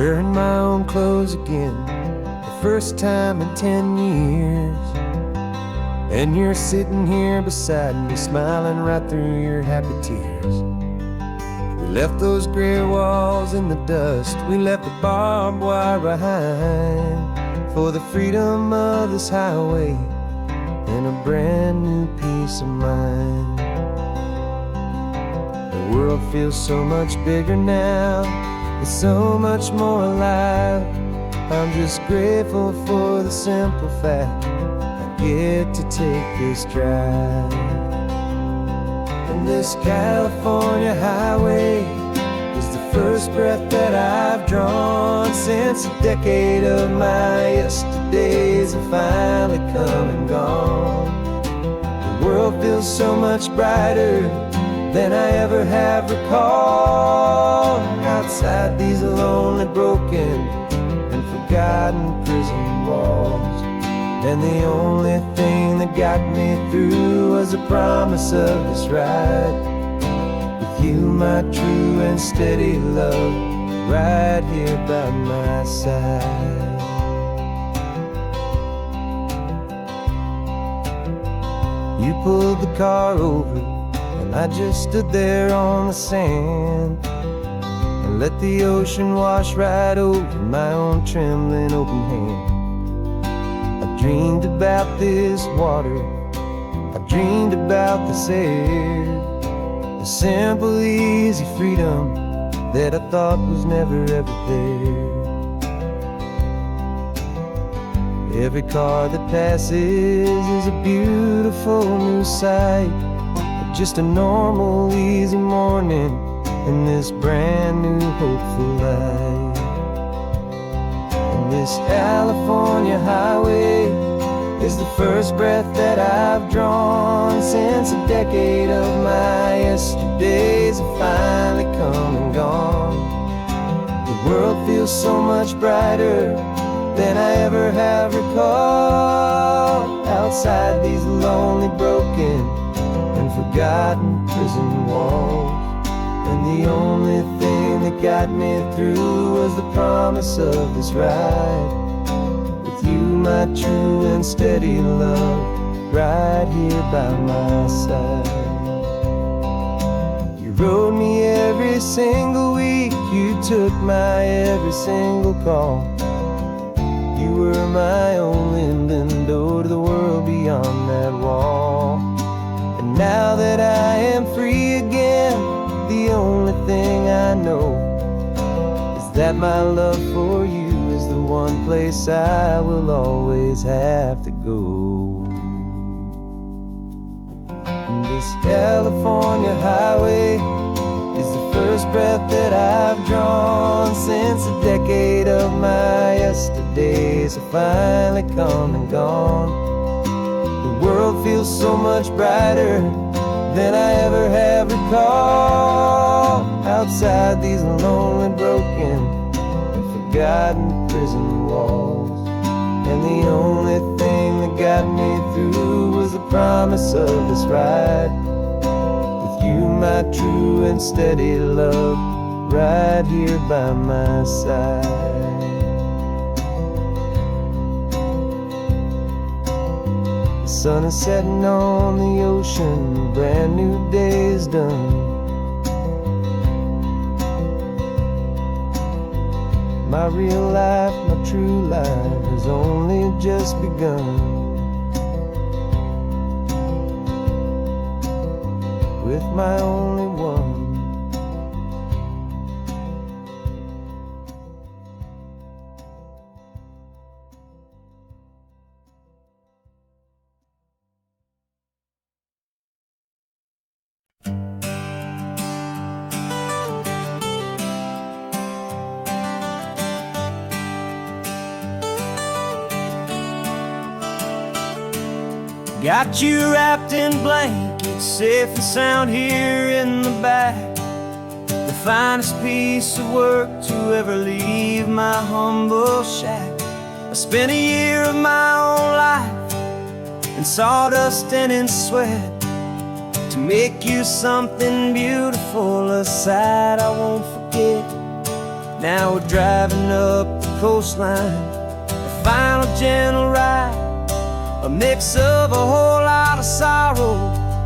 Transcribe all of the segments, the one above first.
wearing my own clothes again, the first time in 10 years. And you're sitting here beside me, smiling right through your happy tears. We left those gray walls in the dust, we left the barbed wire behind, for the freedom of this highway and a brand new peace of mind. The world feels so much bigger now, it's so much more alive. I'm just grateful for the simple fact I get to take this drive. And this California highway is the first breath that I've drawn since a decade of my yesterdays have finally come and gone. The world feels so much brighter than I ever have recalled. Outside these lonely, broken, and forgotten prison walls. And the only thing that got me through was the promise of this ride with you, my true and steady love, right here by my side. You pulled the car over, and I just stood there on the sand and let the ocean wash right over my own trembling open hand. I dreamed about this water, I dreamed about this air, the simple easy freedom that I thought was never ever there. Every car that passes is a beautiful new sight, just a normal easy morning in this brand new hopeful life. And this California highway is the first breath that I've drawn since a decade of my yesterdays have finally come and gone. The world feels so much brighter than I ever have recalled. Outside these lonely, broken, and forgotten prison walls. And the only thing that got me through was the promise of this ride with you, my true and steady love, right here by my side. You rode me every single week, you took my every single call. You were my only window to the world beyond that wall. And now that I am free again, the only thing I know is that my love for you is the one place I will always have to go. And this California highway is the first breath that I've drawn since a decade of my yesterdays have finally come and gone. The world feels so much brighter than I ever have recalled. Outside these lonely, broken, and forgotten prison walls. And the only thing that got me through was the promise of this ride with you, my true and steady love, right here by my side. The sun is setting on the ocean, a brand new day is done. My real life, my true life has only just begun. With my only one. Got you wrapped in blankets, safe and sound here in the back. The finest piece of work to ever leave my humble shack. I spent a year of my own life in sawdust and in sweat to make you something beautiful, a sight I won't forget. Now we're driving up the coastline, a final gentle ride, a mix of a whole lot of sorrow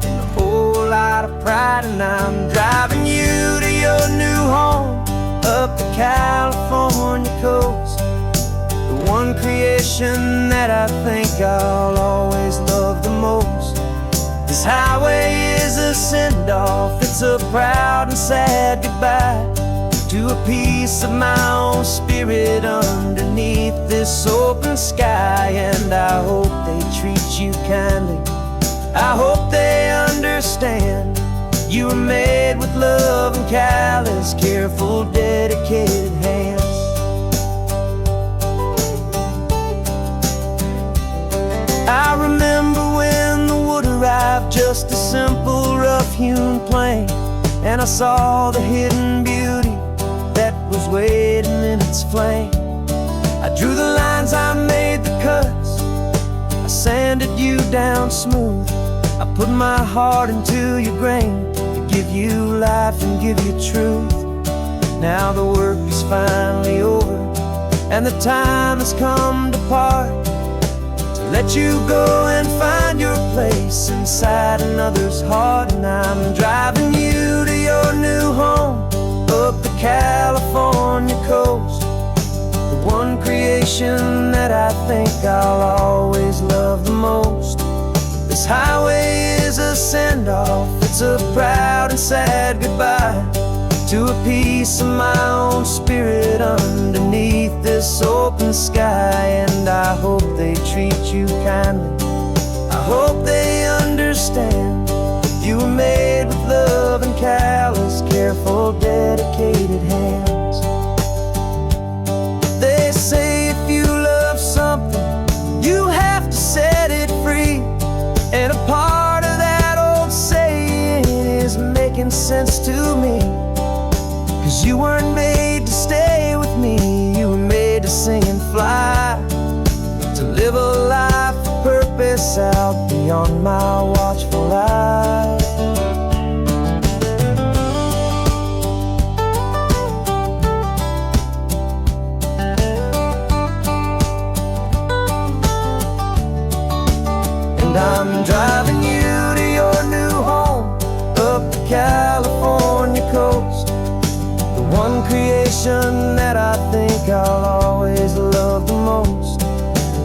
and a whole lot of pride. And I'm driving you to your new home up the California coast, the one creation that I think I'll always love the most. This highway is a send-off, it's a proud and sad goodbye to a piece of my own spirit underneath this open sky. And I hope they treat you kindly, I hope they understand you were made with love and callous, careful, dedicated hands. I remember when the wood arrived, just a simple rough-hewn plank, and I saw the hidden beauty that was waiting in its flame. I drew the lines, I made the cuts, I sanded you down smooth. I put my heart into your grain to give you life and give you truth. Now the work is finally over, and the time has come to part, to let you go and find your place inside another's heart. And I'm driving you to your new home up the California coast, the one creation that I think I'll always love the most. This highway is a send-off, it's a proud and sad goodbye to a piece of my own spirit underneath this open sky. And I hope they treat you kindly, I hope they understand you were made with love and callous, careful, dedicated hands. They say if you love something, you have to set it free. And a part of that old saying is making sense to me, 'cause you weren't made to stay with me, you were made to sing and fly, to live a life of purpose out beyond my watchful eye. And I'm driving you to your new home up the California coast, the one creation that I think I'll always love the most.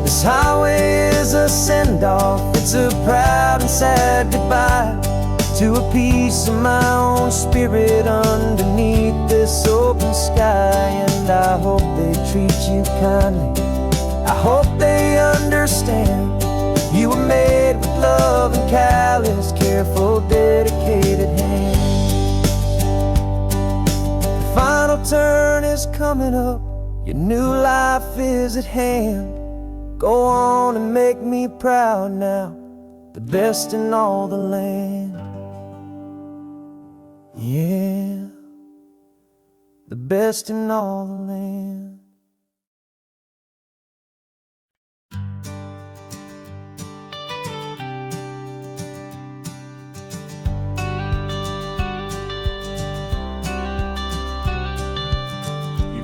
This highway is a send-off, it's a proud and sad goodbye to a piece of my own spirit underneath this open sky. And I hope they treat you kindly, I hope they understand you were made with love and callous, careful, dedicated hands. The final turn is coming up, your new life is at hand. Go on and make me proud now, the best in all the land. Yeah, the best in all the land.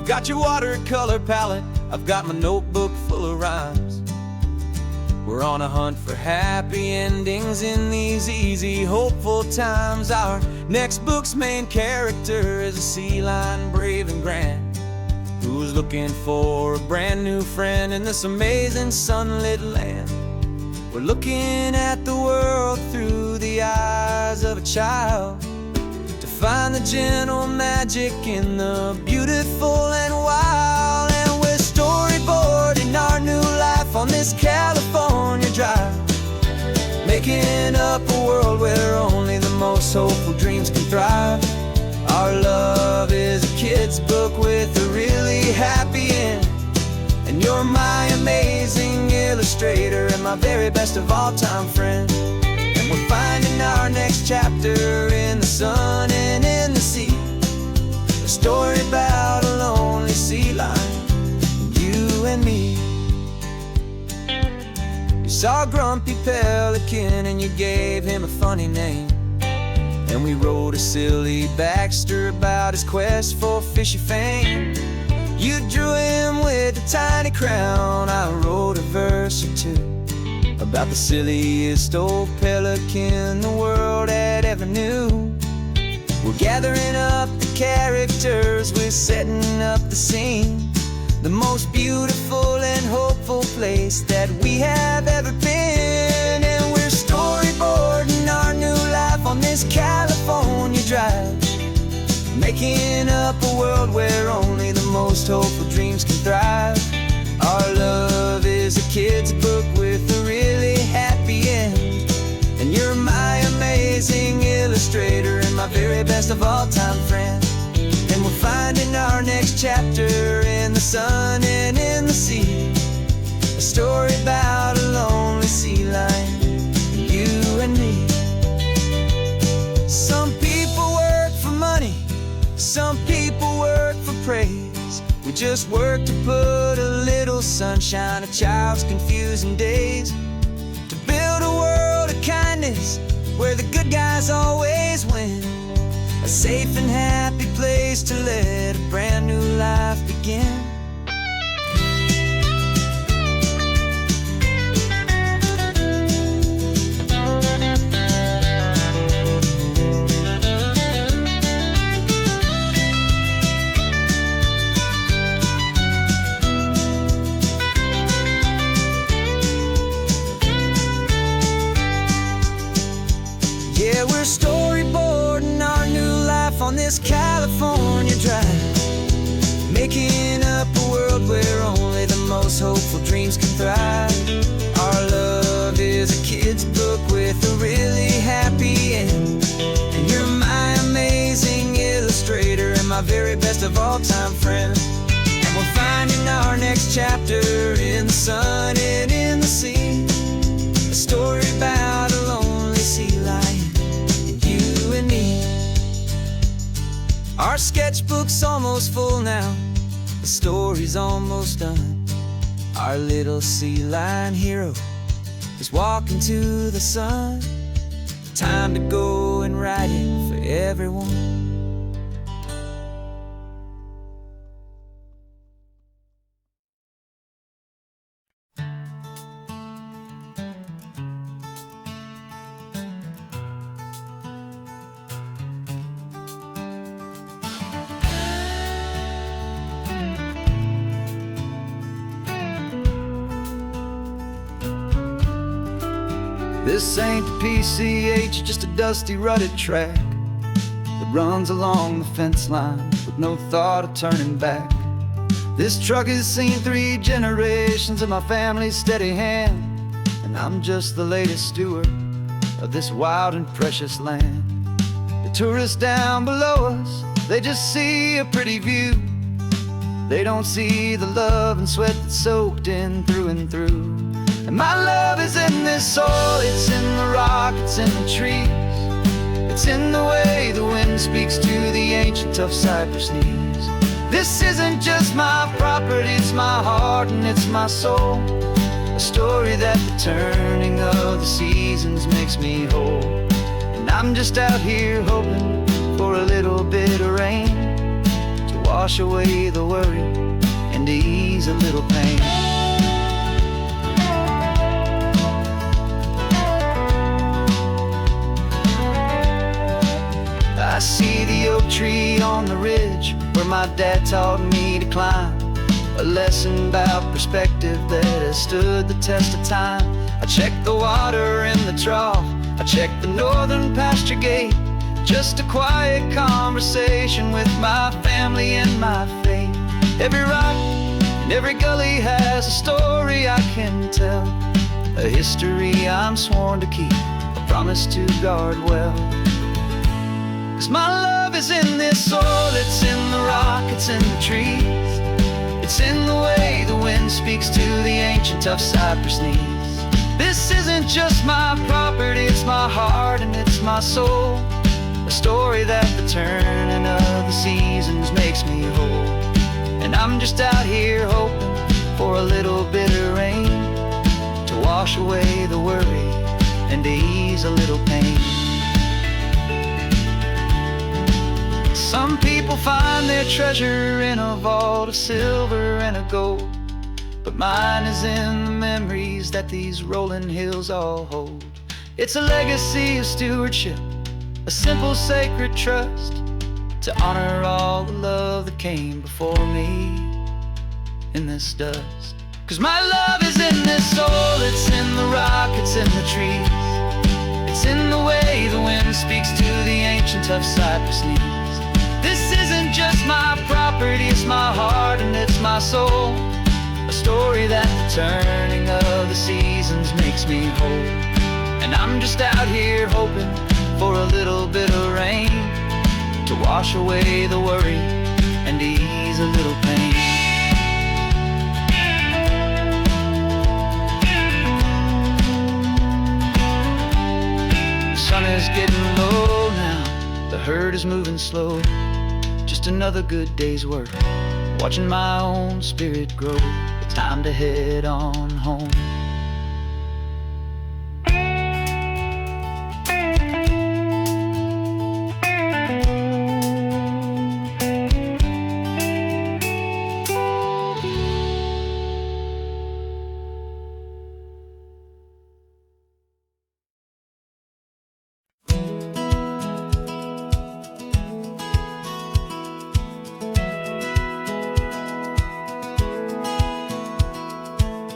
Got your watercolor palette, I've got my notebook full of rhymes. We're on a hunt for happy endings in these easy, hopeful times. Our next book's main character is a sea lion, brave and grand, who's looking for a brand new friend in this amazing sunlit land. We're looking at the world through the eyes of a child, find the gentle magic in the beautiful and wild. And we're storyboarding our new life on this California drive, making up a world where only the most hopeful dreams can thrive. Our love is a kid's book with a really happy end, and you're my amazing illustrator and my very best of all time friend. We're finding our next chapter in the sun and in the sea, a story about a lonely sea lion, you and me. You saw a grumpy pelican and you gave him a funny name, And we wrote a silly Baxter about his quest for fishy fame. You drew him with a tiny crown. I wrote a verse or two about the silliest old pelican the world had ever knew. We're gathering up the characters, we're setting up the scene, the most beautiful and hopeful place that we have ever been. And we're storyboarding our new life on this California drive, making up a world where only the most hopeful dreams can thrive. Our love is a kid's book with a really happy end, and you're my amazing illustrator and my very best of all-time friend. And we're finding our next chapter in the sun and in the sea, a story about a lonely sea lion, you and me. Some people work for money, some people work for praise. We just work to put a little sunshine in a child's confusing days, to build a world of kindness where the good guys always win, a safe and happy place to let a brand new life begin. Yeah, we're storyboarding our new life on this California drive, making up a world where only the most hopeful dreams can thrive. Our love is a kid's book with a really happy end, and you're my amazing illustrator and my very best of all-time friend. And we're finding our next chapter in the sun and in the sea, a story about a lonely sea lion, you and me. Our sketchbook's almost full now, the story's almost done. Our little sea lion hero is walking to the sun. Time to go and write it for everyone. This ain't the PCH, just a dusty rutted track that runs along the fence line with no thought of turning back. This truck has seen 3 generations of my family's steady hand, and I'm just the latest steward of this wild and precious land. The tourists down below us, they just see a pretty view. They don't see the love and sweat that's soaked in through and through. And my love is in this soil, it's in the rock, it's in the trees. It's in the way the wind speaks to the ancient tough cypress knees. This isn't just my property, it's my heart and it's my soul, a story that the turning of the seasons makes me whole. And I'm just out here hoping for a little bit of rain to wash away the worry and to ease a little pain. I see the oak tree on the ridge where my dad taught me to climb, a lesson about perspective that has stood the test of time. I check the water in the trough, I check the northern pasture gate, just a quiet conversation with my family and my faith. Every rock and every gully has a story I can tell, a history I'm sworn to keep, a promise to guard well. 'Cause my love is in this soil, it's in the rock, it's in the trees. It's in the way the wind speaks to the ancient tough cypress knees. This isn't just my property, it's my heart and it's my soul, a story that the turning of the seasons makes me whole. And I'm just out here hoping for a little bit of rain to wash away the worry and to ease a little pain. Some people find their treasure in a vault of silver and a gold, but mine is in the memories that these rolling hills all hold. It's a legacy of stewardship, a simple sacred trust, to honor all the love that came before me in this dust. 'Cause my love is in this soul, it's in the rock, it's in the trees, it's in the way the wind speaks to the ancient tough cypress knees. This isn't just my property, it's my heart and it's my soul, a story that the turning of the seasons makes me whole. And I'm just out here hoping for a little bit of rain to wash away the worry and ease a little pain. The sun is getting low now, the herd is moving slow. Just another good day's work, watching my own spirit grow. It's time to head on home.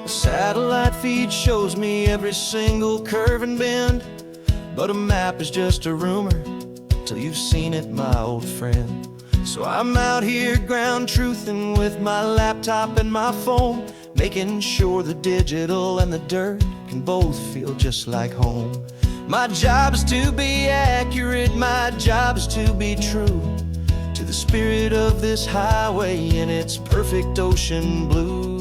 Satellite feed shows me every single curve and bend, but a map is just a rumor till you've seen it, my old friend. So I'm out here ground truthing with my laptop and my phone, making sure the digital and the dirt can both feel just like home. My job is to be accurate, my job is to be true to the spirit of this highway in its perfect ocean blue.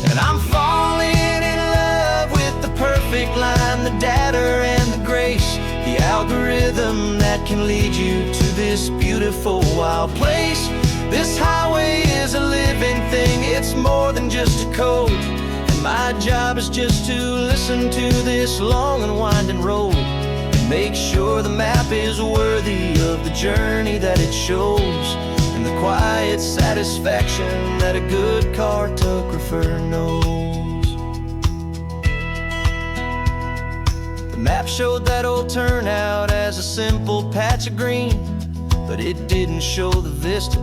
And I'm falling in love with the perfect line, the data and the grace, the algorithm that can lead you to this beautiful wild place. This highway is a living thing, it's more than just a code. And my job is just to listen to this long and winding road and make sure the map is worthy of the journey that it shows, and the quiet satisfaction that a good cartographer knows. The map showed that old turnout as a simple patch of green, but it didn't show the vista,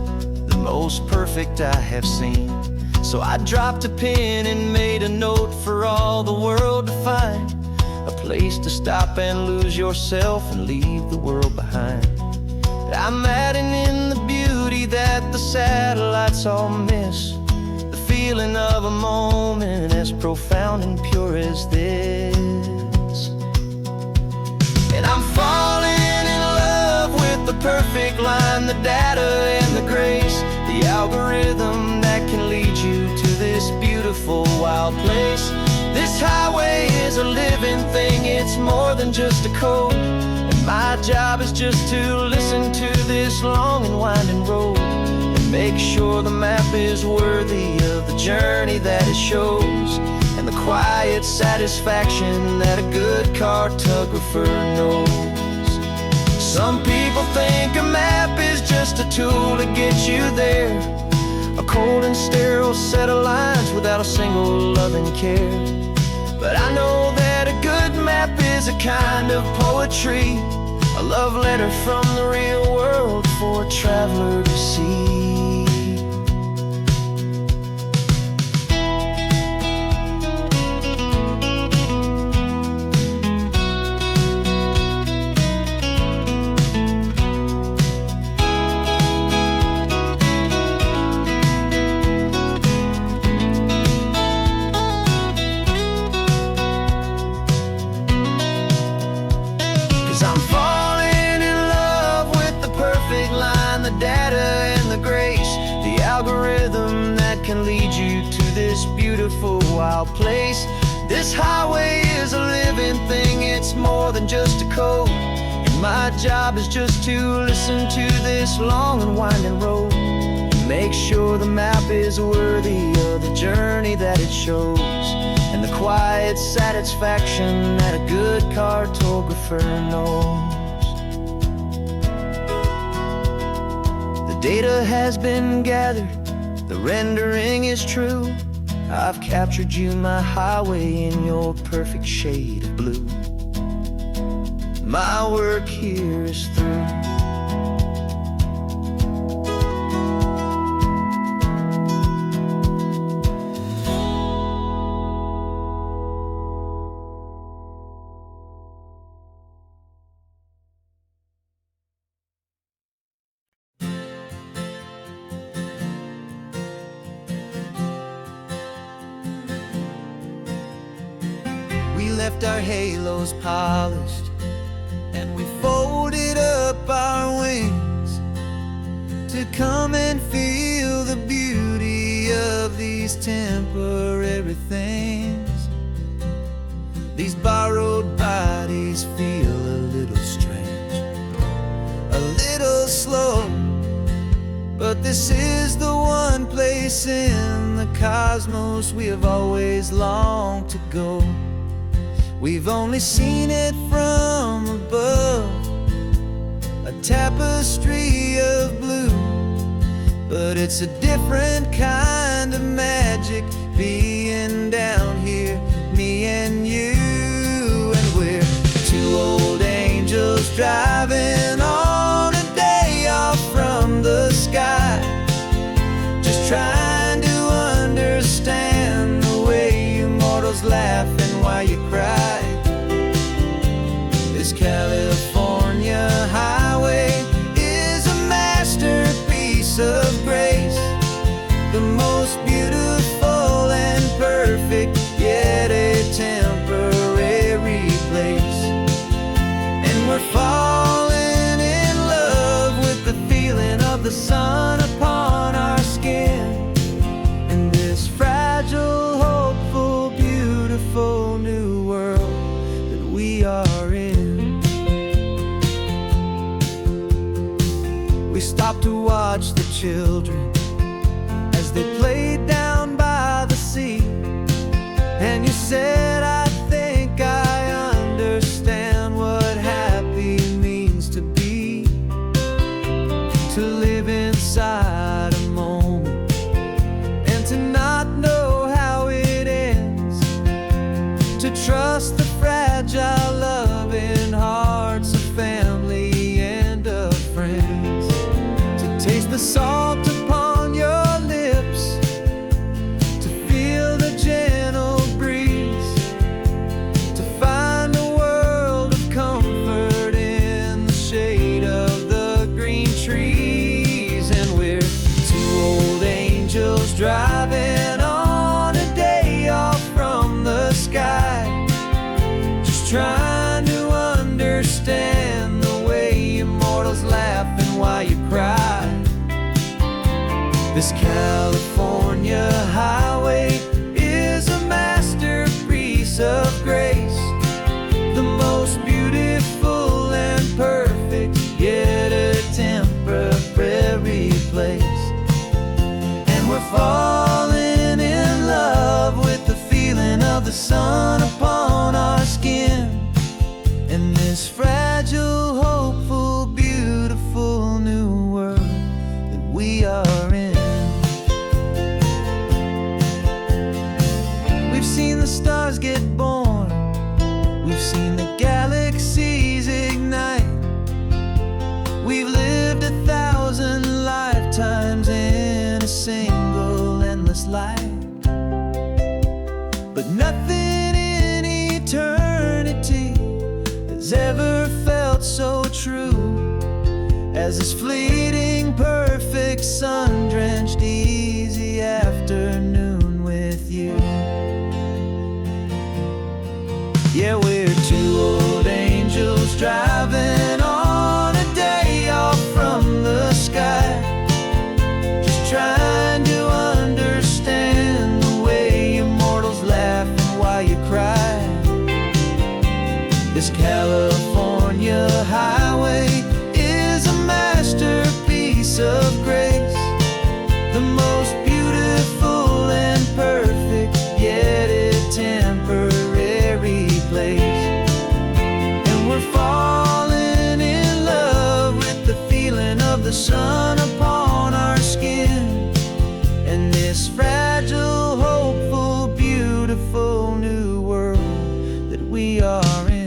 the most perfect I have seen. So I dropped a pin and made a note for all the world to find, a place to stop and lose yourself and leave the world behind. I'm adding in the beauty that the satellites all miss, the feeling of a moment as profound and pure as this. And I'm falling in love with the perfect line, the data and the grace, the algorithm that can lead you to this beautiful wild place. This highway is a living thing, it's more than just a code. My job is just to listen to this long and winding road and make sure the map is worthy of the journey that it shows, and the quiet satisfaction that a good cartographer knows. Some people think a map is just a tool to get you there, a cold and sterile set of lines without a single loving care. But I know that a good map is a kind of poetry, a love letter from the real world for a traveler to see. Can lead you to this beautiful wild place. This highway is a living thing, it's more than just a code. And my job is just to listen to this long and winding road and make sure the map is worthy of the journey that it shows, and the quiet satisfaction that a good cartographer knows. Data has been gathered, the rendering is true. I've captured you, my highway, in your perfect shade of blue. My work here is through. We left our halos polished, and we folded up our wings to come and feel the beauty of these temporary things. These borrowed bodies feel a little strange, a little slow, but this is the one place in the cosmos we have always longed to go. We've only seen it from above, a tapestry of blue, but it's a different kind of magic being down here, me and you. And we're two old angels driving on a day off from the sky, just trying to understand the way you mortals laugh and why you cry. This California highway is a masterpiece of grace, the most beautiful and perfect, yet a temporary place. And we're falling in love with the feeling of the sun upon our skin, in this fragile, hopeful, beautiful new world that we are in. We stopped to watch the children as they played down by the sea, and you said, I think I understand what happy means to be, to live inside a moment and to not know how it ends, to trust the fragile loving hearts of family and of friends, to taste the salt upon your lips, to feel the gentle breeze, to find a world of comfort in the shade of the green trees. And we're two old angels driving on a day off from the sky, just trying to understand the way immortals laugh and why you cry. This California highway is a masterpiece of grace, the most beautiful and perfect, yet a temporary place. And we're falling in love with the feeling of the sun upon our skin, in this fragile, hopeful, beautiful new world that we are in. We've seen the stars get born, we've seen the galaxies ignite, we've lived 1,000 lifetimes in a single endless life. But nothing in eternity has ever felt so true as this fleeting, perfect, sun-drenched, easy afternoon with you. Yeah, we're two old angels driving on a day off from the sky, just trying to understand the way immortals laugh and why you cry. This California highway is a masterpiece of grace, the most in this fragile, hopeful, beautiful new world that we are in.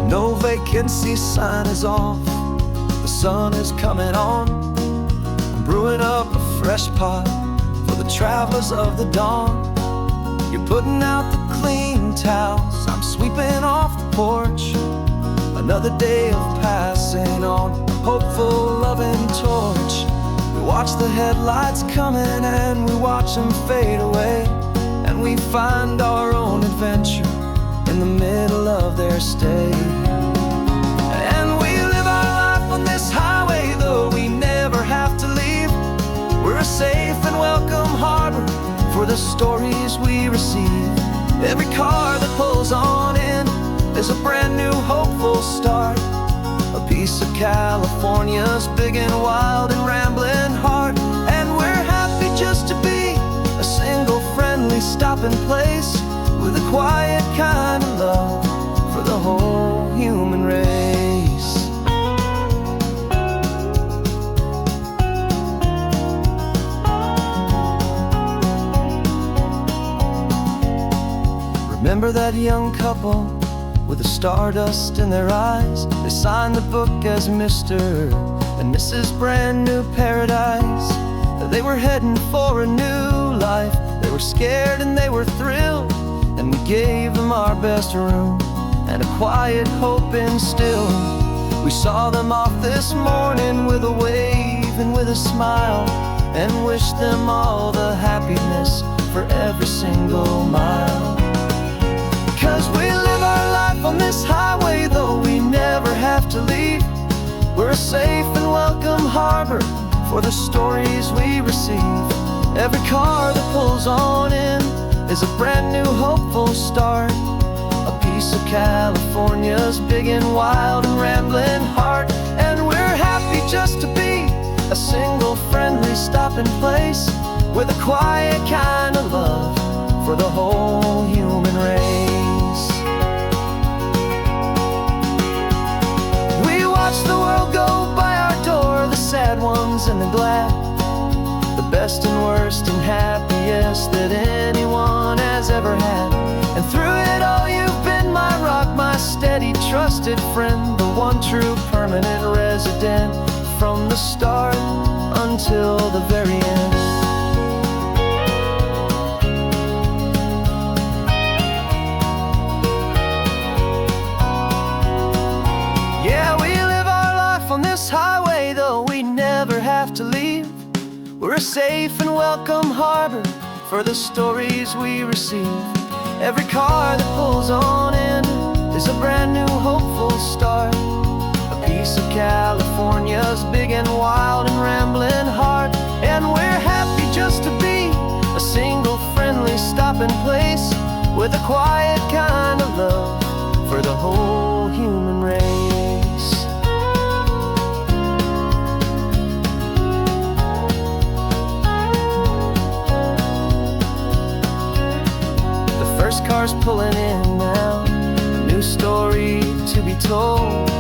No vacancy sign is off, the sun is coming on. I'm brewing up a fresh pot for the travelers of the dawn. You're putting out the clean towels, I'm sweeping off the porch. Another day of passing on a hopeful, loving torch. We watch the headlights coming and we watch them fade away, and we find our own adventure in the middle of their stay. And we live our life on this highway, though we never have to leave. We're a safe and welcome harbor for the stories we receive. Every car that pulls on in is a brand new hopeful start, a piece of California's big and wild and rambling heart. And we're happy just to be a single friendly stopping place, with a quiet kind of love for the whole human race. Remember that young couple with the stardust in their eyes? They signed the book as Mr. and Mrs. Brand New Paradise. They were heading for a new life. They were scared and they were thrilled, and we gave them our best room and a quiet hope instilled. We saw them off this morning with a wave and with a smile, and wished them all the happiness for every single mile. 'Cause we live our life on this highway, though we never have to leave. We're a safe and welcome harbor for the stories we receive. Every car that pulls on in is a brand new hopeful start, a piece of California's big and wild and rambling heart. And we're happy just to be a single friendly stopping place, with a quiet kind of love for the whole human race. We watch the world go by our door, the sad ones and the glad, the best and worst and happiest that anyone has ever had. And through it all you've been my rock, my steady trusted friend, the one true permanent resident, from the start until the very end. Yeah, we live our life on this highway, though we never have to leave. We're a safe and welcome harbor for the stories we receive. Every car that pulls on in is a brand new hopeful start, a piece of California's big and wild and rambling heart. And we're happy just to be a single friendly stopping place, with a quiet kind of love for the whole human race. Cars pulling in now, a new story to be told.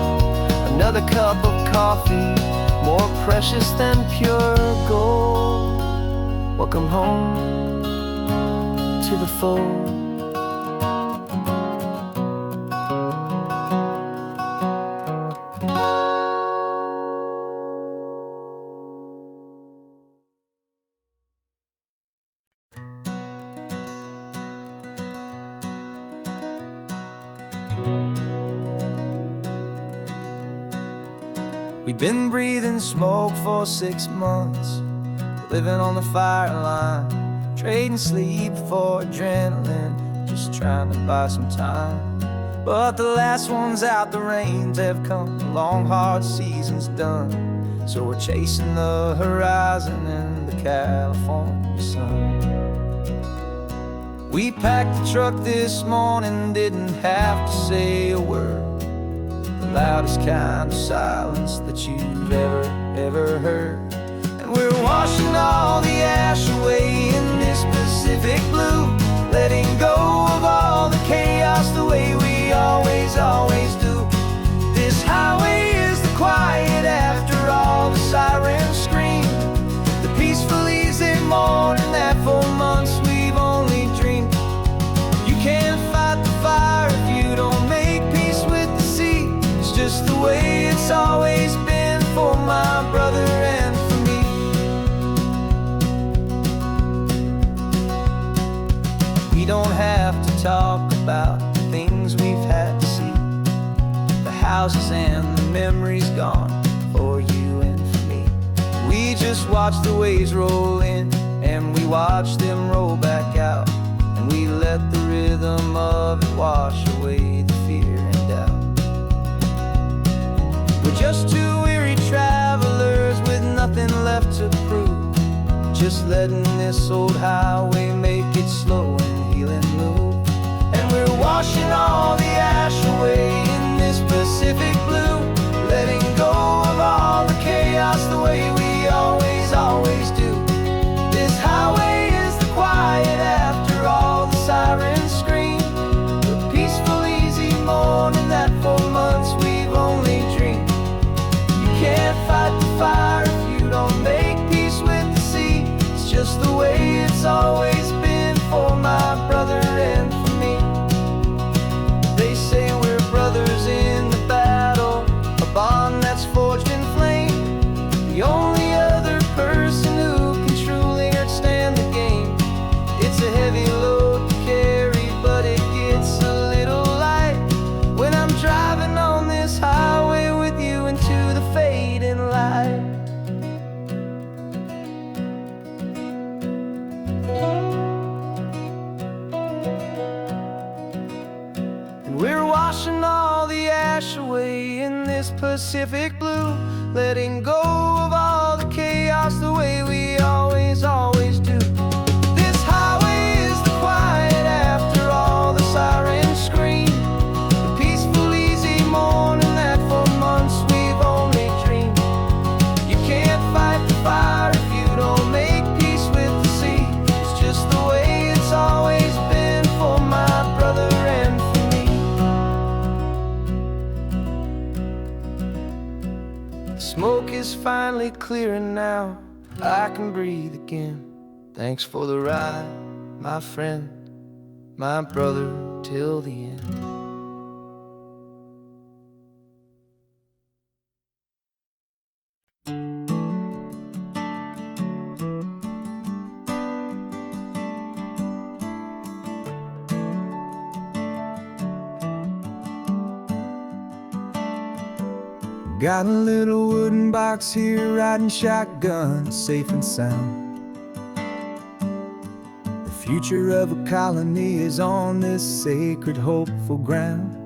Another cup of coffee, more precious than pure gold. Welcome home to the fold. We've been breathing smoke for 6 months, living on the fire line, trading sleep for adrenaline, just trying to buy some time. But the last one's out, the rains have come, the long hard season's done. So we're chasing the horizon and the California sun. We packed the truck this morning, didn't have to say a word. The loudest kind of silence that you've ever heard. And we're washing all the ash away in this Pacific blue, letting go of all the chaos the way we always do. This highway is the quiet after all the sirens scream, the peaceful easy morning that for months we've only dreamed. You can't fight the fire if you don't make peace with the sea. It's just the way it's always been for my brother and for me. We don't have to talk about the things we've had to see, the houses and the memories gone for you and for me. We just watch the waves roll in and we watch them roll back out, and we let the rhythm of it wash away the fear and doubt. We're just two weary travelers with nothing left to prove, just letting this old highway make it slow and healing move. And we're washing all the ash away in this Pacific blue, letting go of all the chaos the way we always do. This highway is the quiet after all the sirens scream, the peaceful easy morning that for months we've only dreamed. You can't fight the fire if you don't make peace with the sea. It's just the way it's always been for my brother and for me. They say we're brothers in the battle, a bond that's forged in flame. The only other person who can truly understand the game. It's a heavy load to carry, but it gets a little light when I'm driving on this highway with you into the fading light. We're washing all the ash away in this Pacific blue, letting go of all the chaos the way we always do. This highway is the quiet after all the sirens scream, the peaceful easy morning that for months we've only dreamed. You can't fight the fire if you don't make peace with the sea. It's just the way it's always been for my brother and for me. The smoke is finally clearing now, I can breathe again. Thanks for the ride, my friend, my brother, till the end. Got a little wooden box here, riding shotgun, safe and sound. The future of a colony is on this sacred, hopeful ground.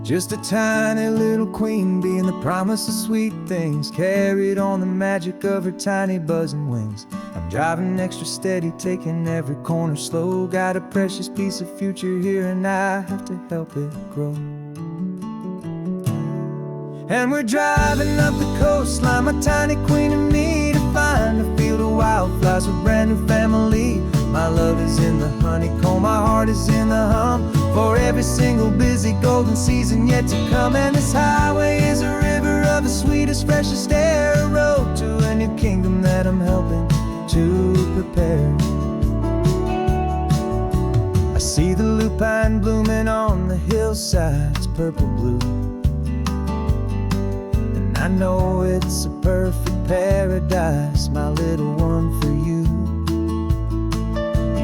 Just a tiny little queen bee, and the promise of sweet things carried on the magic of her tiny buzzing wings. I'm driving extra steady, taking every corner slow. Got a precious piece of future here, and I have to help it grow. And we're driving up the coastline, my tiny queen and me, to find a field of wildflowers with brand new family. My love is in the honeycomb, my heart is in the hum, for every single busy golden season yet to come. And this highway is a river of the sweetest, freshest air, a road to a new kingdom that I'm helping to prepare. I see the lupine blooming on the hillsides, purple blue, I know it's a perfect paradise, my little one, for you.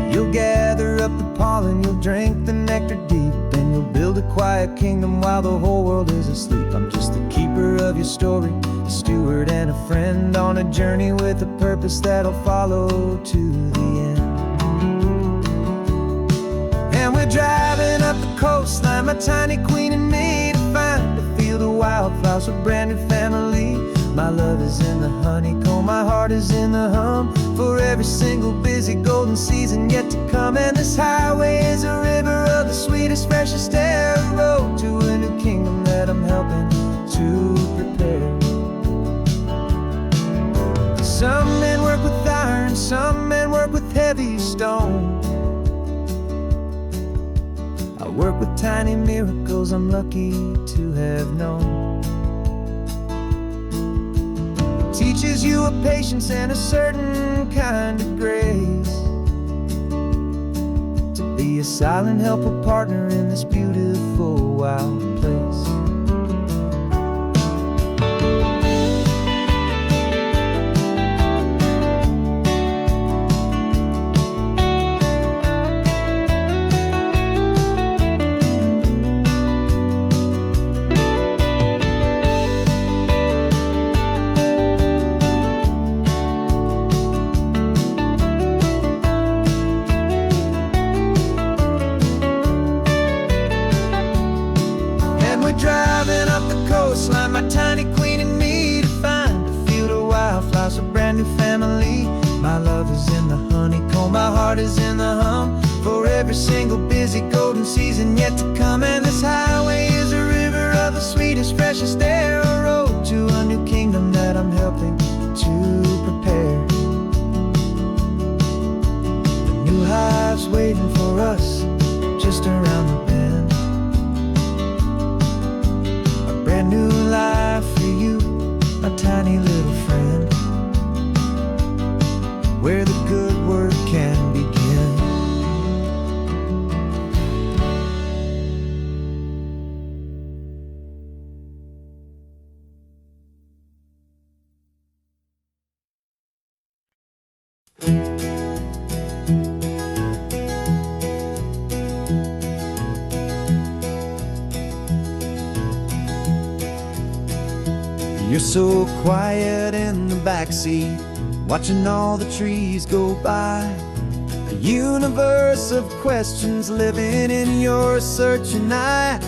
You'll gather up the pollen, you'll drink the nectar deep, and you'll build a quiet kingdom while the whole world is asleep. I'm just the keeper of your story, a steward and a friend, on a journey with a purpose that'll follow to the end. And we're driving up up the coastline, my tiny queen and me, to find a field of wildflowers with brand new family. My love is in the honeycomb, my heart is in the hum, for every single busy golden season yet to come. And this highway is a river of the sweetest, freshest air, a road to a new kingdom that I'm helping to prepare. Some men work with iron, some men work with heavy stone. I work with tiny miracles I'm lucky to have known. Teaches you a patience and a certain kind of grace, to be a silent helper partner in this beautiful wild place. Driving up the coastline, my tiny queen and me, to find a field of wildflowers, a brand new family. My love is in the honeycomb, my heart is in the hum, for every single busy golden season yet to come. And this highway is a river of the sweetest, freshest air, a road to a new kingdom that I'm helping to prepare. The new hive's waiting for us just around the bend. Brand new life for you, my tiny little friend, where the good work can begin. You're so quiet in the backseat, watching all the trees go by. A universe of questions living in your searching eye.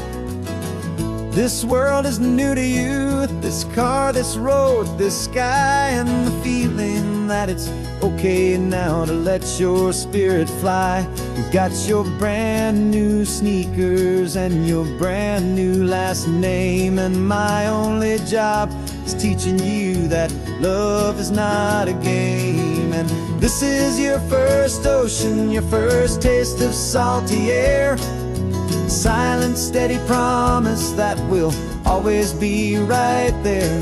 This world is new to you, this car, this road, this sky, and the feeling that it's okay now to let your spirit fly. You've got your brand new sneakers and your brand new last name, and my only job is teaching you that love is not a game. And this is your first ocean, your first taste of salty air, silent, steady promise that we'll always be right there.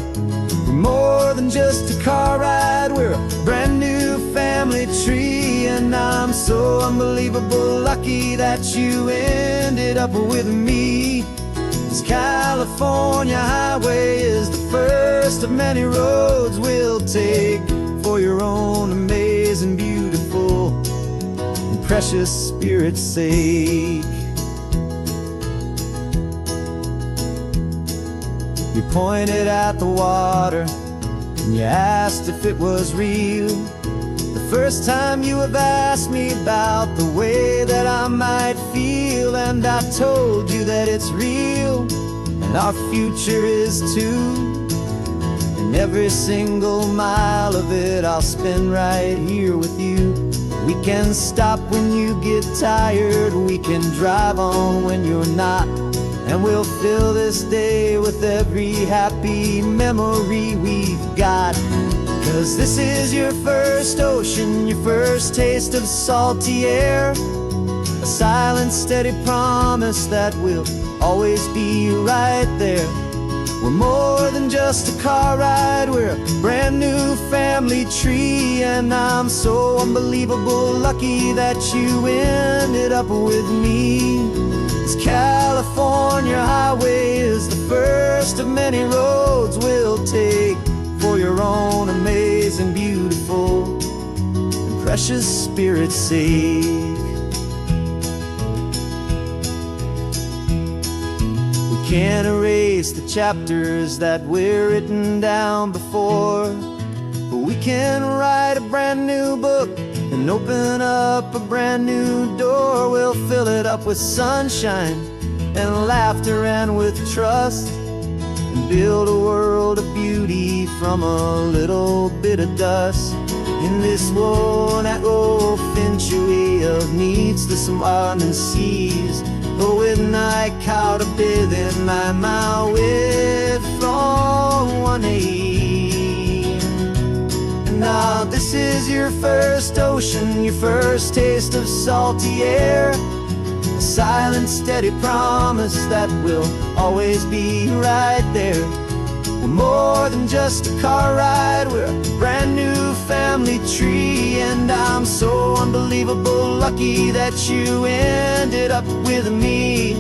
We're more than just a car ride, we're a brand new family tree, and I'm so unbelievable lucky that you ended up with me. This California highway is the first of many roads we'll take for your own amazing, beautiful, and precious spirit's sake. You pointed at the water and you asked if it was real. The first time you have asked me about the way that I might feel, and I told you that it's real and our future is too. And every single mile of it I'll spend right here with you. We can stop when you get tired, we can drive on when you're not, and we'll fill this day with every happy memory we've got. 'Cause this is your first ocean, your first taste of salty air, a silent, steady promise that we'll always be right there. We're more than just a car ride, we're a brand new family tree, and I'm so unbelievable lucky that you ended up with me. This California highway is the first of many roads we'll take for your own amazing, beautiful, and precious spirit's sake. We can't erase the chapters that we're written down before, but we can write a brand new book and and open up a brand new door. We'll fill it up with sunshine and laughter and with trust, and build a world of beauty from a little bit of dust. In this world that will finch away of needs to some island seas, but with night caught a bit in my way from one aim. Now this is your first ocean, your first taste of salty air, a silent steady promise that will always be right there. We're more than just a car ride, we're a brand new family tree, and I'm so unbelievable lucky that you ended up with me.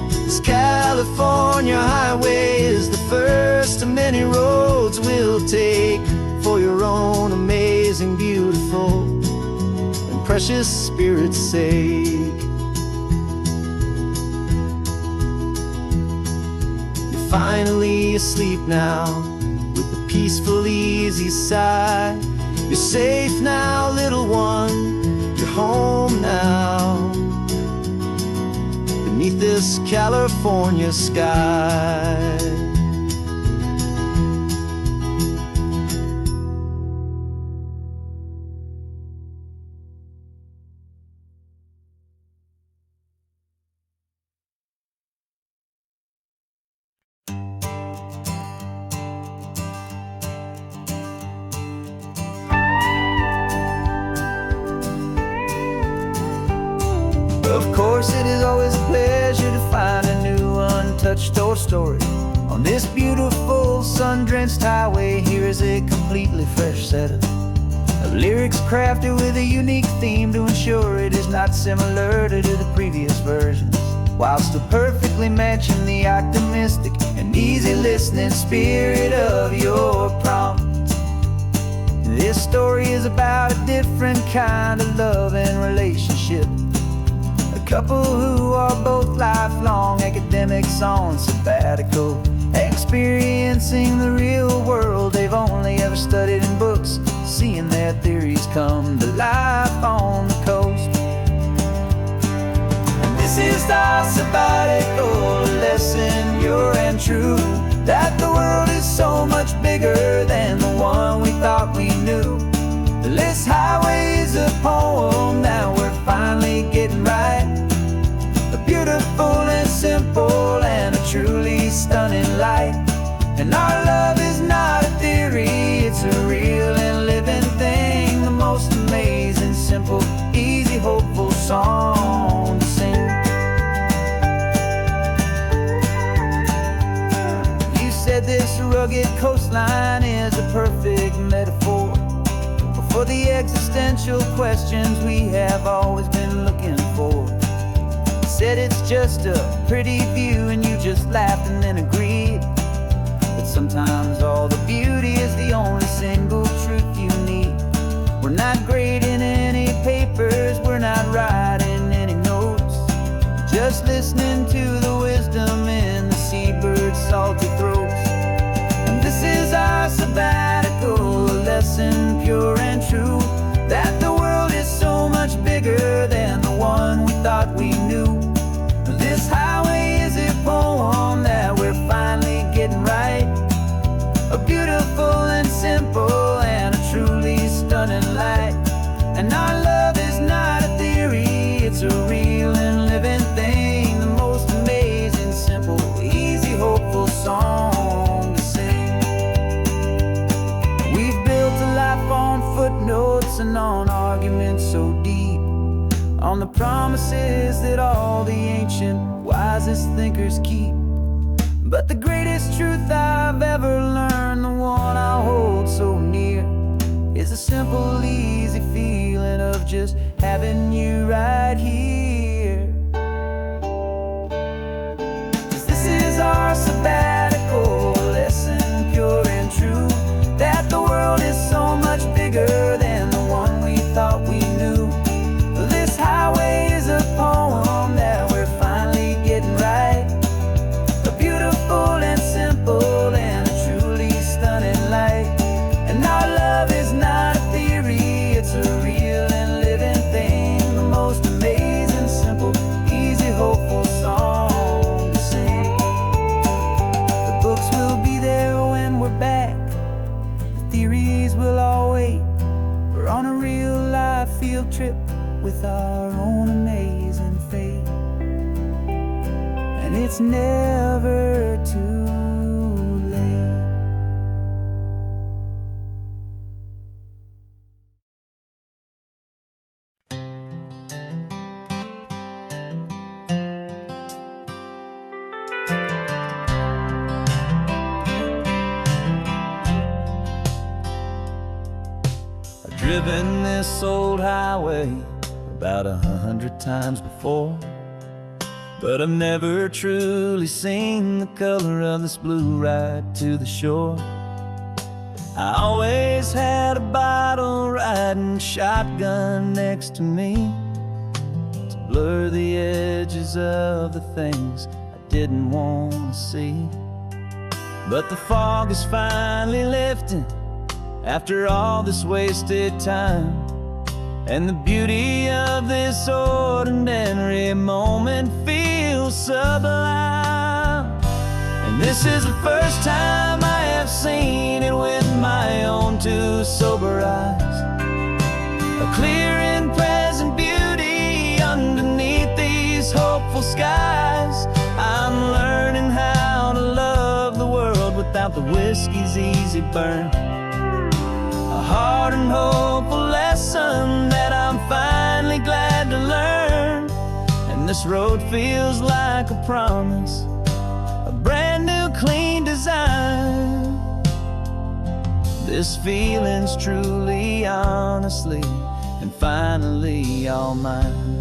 This California highway is the first of many roads we'll take for your own amazing, beautiful, and precious spirit's sake. Finally asleep now, with a peaceful, easy sigh. You're safe now, little one, you're home now, beneath this California sky. Of course, it is always a pleasure to find a new untouched old story. On this beautiful sun-drenched highway, here is a completely fresh set of lyrics crafted with a unique theme to ensure it is not similar to the previous versions, while still perfectly matching the optimistic and easy listening spirit of your prompt. This story is about a different kind of love and relationship. Couple who are both lifelong academics on sabbatical, experiencing the real world they've only ever studied in books, seeing their theories come to life on the coast. And this is our sabbatical lesson, pure and true, that the world is so much bigger than the one we thought we knew. This highway is a poem that we're finally getting right, a beautiful and simple and a truly stunning light. And our love is not a theory, it's a real and living thing, the most amazing, simple, easy, hopeful song to sing. You said this rugged coastline is a perfect metaphor for the existential questions we have always been looking for. You said it's just a pretty view and you just laughed and then agreed, but sometimes all the beauty is the only single truth you need. We're not grading any papers, we're not writing any notes, just listening to the wisdom in the seabird's salty throats. And this is our sabbatical lesson, pure and true, that the world is so much bigger than the one we thought we knew. This highway is a poem that we're finally getting right, a beautiful and simple and a truly stunning light. And our love is not a theory, it's a real and living thing, the most amazing, simple, easy, hopeful song to sing. We've built a life on footnotes and on arguments so deep, on the promises that all the ancient wisest thinkers keep. But the greatest truth I've ever learned, the one I hold so near, is a simple, easy feeling of just having you right here. 'Cause this is our sabbatical lesson, pure and true, that the world is so much bigger than the one we thought we knew. This highway is a poem that we're finally getting right, a beautiful and simple and a truly stunning light. And our love is not a theory, it's a real and living trip with our own amazing fate. And it's never too late. I've driven this old highway about 100 times before, but I've never truly seen the color of this blue right to the shore. I always had a bottle riding shotgun next to me to blur the edges of the things I didn't want to see. But the fog is finally lifting after all this wasted time, and the beauty of this ordinary moment feels sublime. And this is the first time I have seen it with my own two sober eyes. A clear and present beauty underneath these hopeful skies. I'm learning how to love the world without the whiskey's easy burn. A hard and hopeful lesson that I'm finally glad to learn. And this road feels like a promise, a brand new clean design. This feeling's truly, honestly, and finally all mine.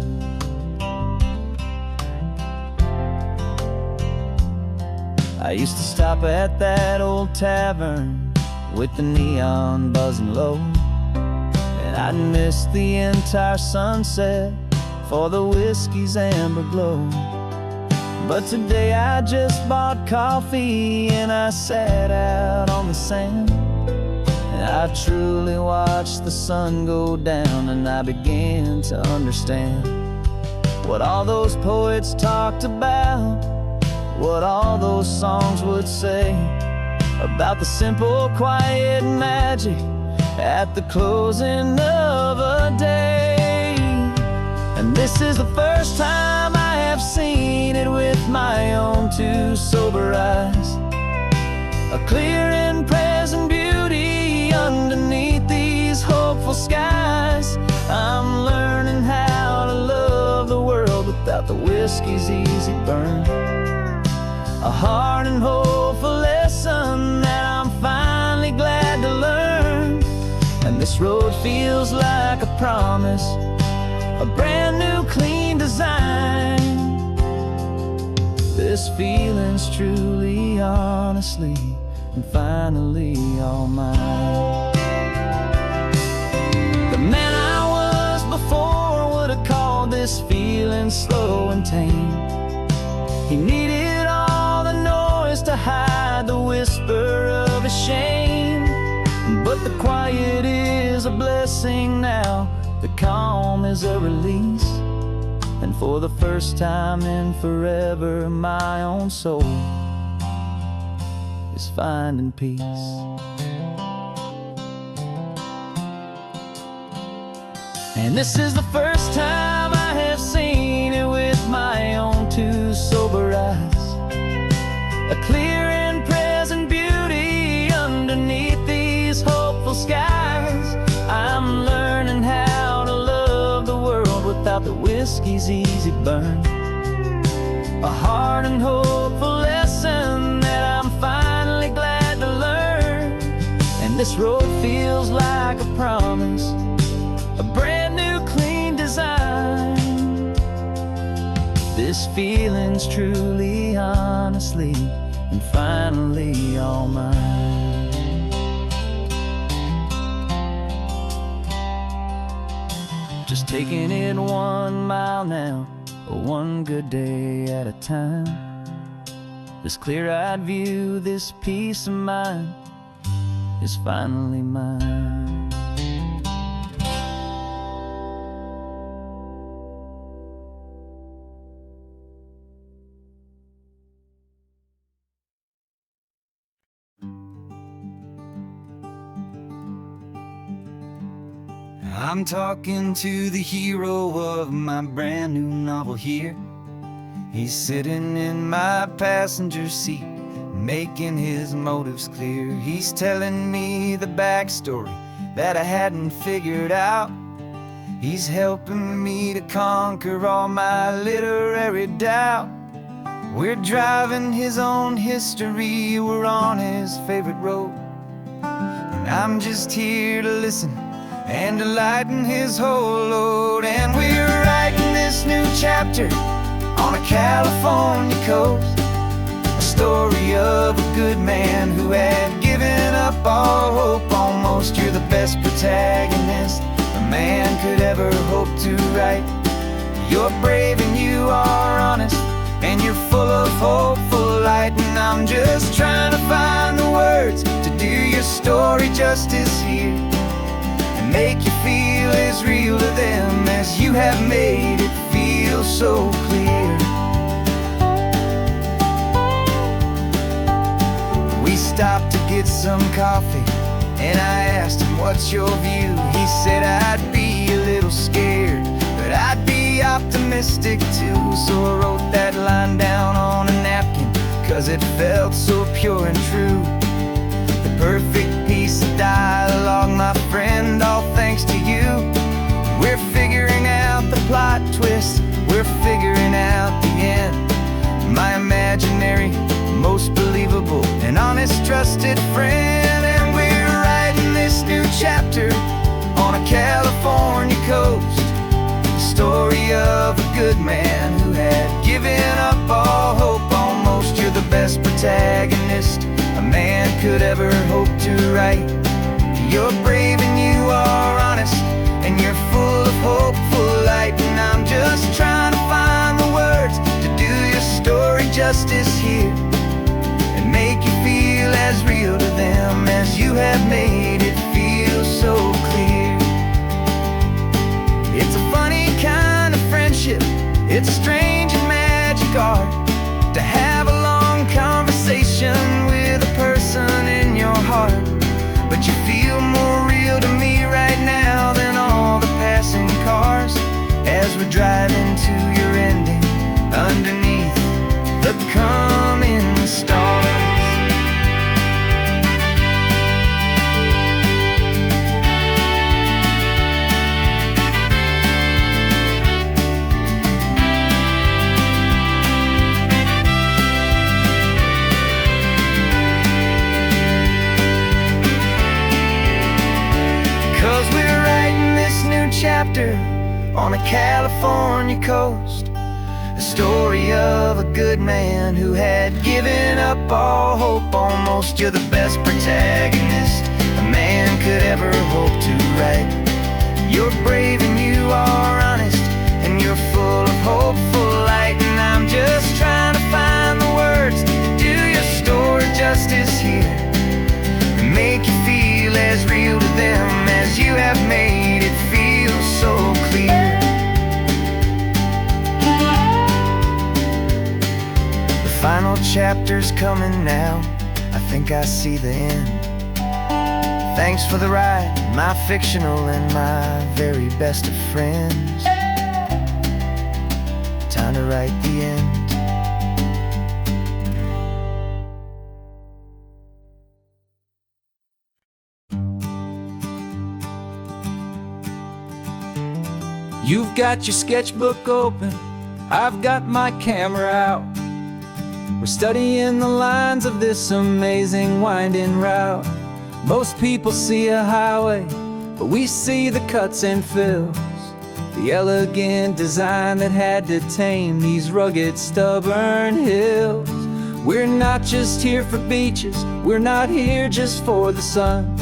I used to stop at that old tavern with the neon buzzing low, and I'd miss the entire sunset for the whiskey's amber glow. But today I just bought coffee and I sat out on the sand, and I truly watched the sun go down, and I began to understand what all those poets talked about, what all those songs would say about the simple, quiet magic at the closing of a day. And this is the first time I have seen it with my own two sober eyes. A clear and present beauty underneath these hopeful skies. I'm learning how to love the world without the whiskey's easy burn. A hard and hopeful lesson that I'm finally glad to learn. And this road feels like a promise, a brand new clean design. This feeling's truly, honestly, and finally all mine. The man I was before would have called this feeling slow and tame. He needed all the noise to hide the whisper of his shame. But the quiet is a blessing now, the calm is a release. And for the first time in forever, my own soul is finding peace. And this is the first time I have seen it with my own two sober eyes. A clear and present beauty underneath these hopeful skies. I'm learning how to love the world without the whiskey's easy burn. A hard and hopeful lesson that I'm finally glad to learn. And this road feels like a promise, a brand new clean design. This feeling's truly, honestly, and finally all mine. Just taking it 1 mile now, one good day at a time. This clear-eyed view, this peace of mind is finally mine. I'm talking to the hero of my brand new novel here. He's sitting in my passenger seat, making his motives clear. He's telling me the backstory that I hadn't figured out. He's helping me to conquer all my literary doubt. We're driving his own history, we're on his favorite road, and I'm just here to listen and to lighten his whole load. And we're writing this new chapter on a California coast, a story of a good man who had given up all hope almost. You're the best protagonist a man could ever hope to write. You're brave and you are honest, and you're full of hopeful light. And I'm just trying to find the words to do your story justice here, and make you feel as real to them as you have made it feel so clear. We stopped to get some coffee, and I asked him, what's your view? He said, I'd be a little scared, but I'd be optimistic too. So I wrote that line down on a napkin, 'cause it felt so pure and true. The perfect piece of dialogue, my friend, all thanks to you. We're figuring out the plot twist, we're figuring out the end. My imaginary, most believable and honest trusted friend. And we're writing this new chapter on a California coast, the story of a good man who had given up all hope almost. You're the best protagonist a man could ever hope to write. You're brave and you are honest, and you're full of hopeful light. And I'm just trying to find the words to do your story justice here, and make you feel as real to them as you have made it feel so clear. It's a funny kind of friendship, it's a strange and magic art to have a long conversation with a person in your heart. But you feel more real to me right now than all the passing cars, as we're driving to your ending underneath the coming stars. 'Cause we're writing this new chapter on a California coast, a story of a good man who had given up all hope almost. You're the best protagonist a man could ever hope to write. You're brave and you are honest, and you're full of hopeful light. And I'm just trying to find the words to do your story justice here, and make you feel as real to them as you have made it feel so clear. The final chapter's coming now, I think I see the end. Thanks for the ride, my fictional and my very best of friends. Time to write the end. You've got your sketchbook open, I've got my camera out. We're studying the lines of this amazing winding route. Most people see a highway, but we see the cuts and fills, the elegant design that had to tame these rugged, stubborn hills. We're not just here for beaches, we're not here just for the sun.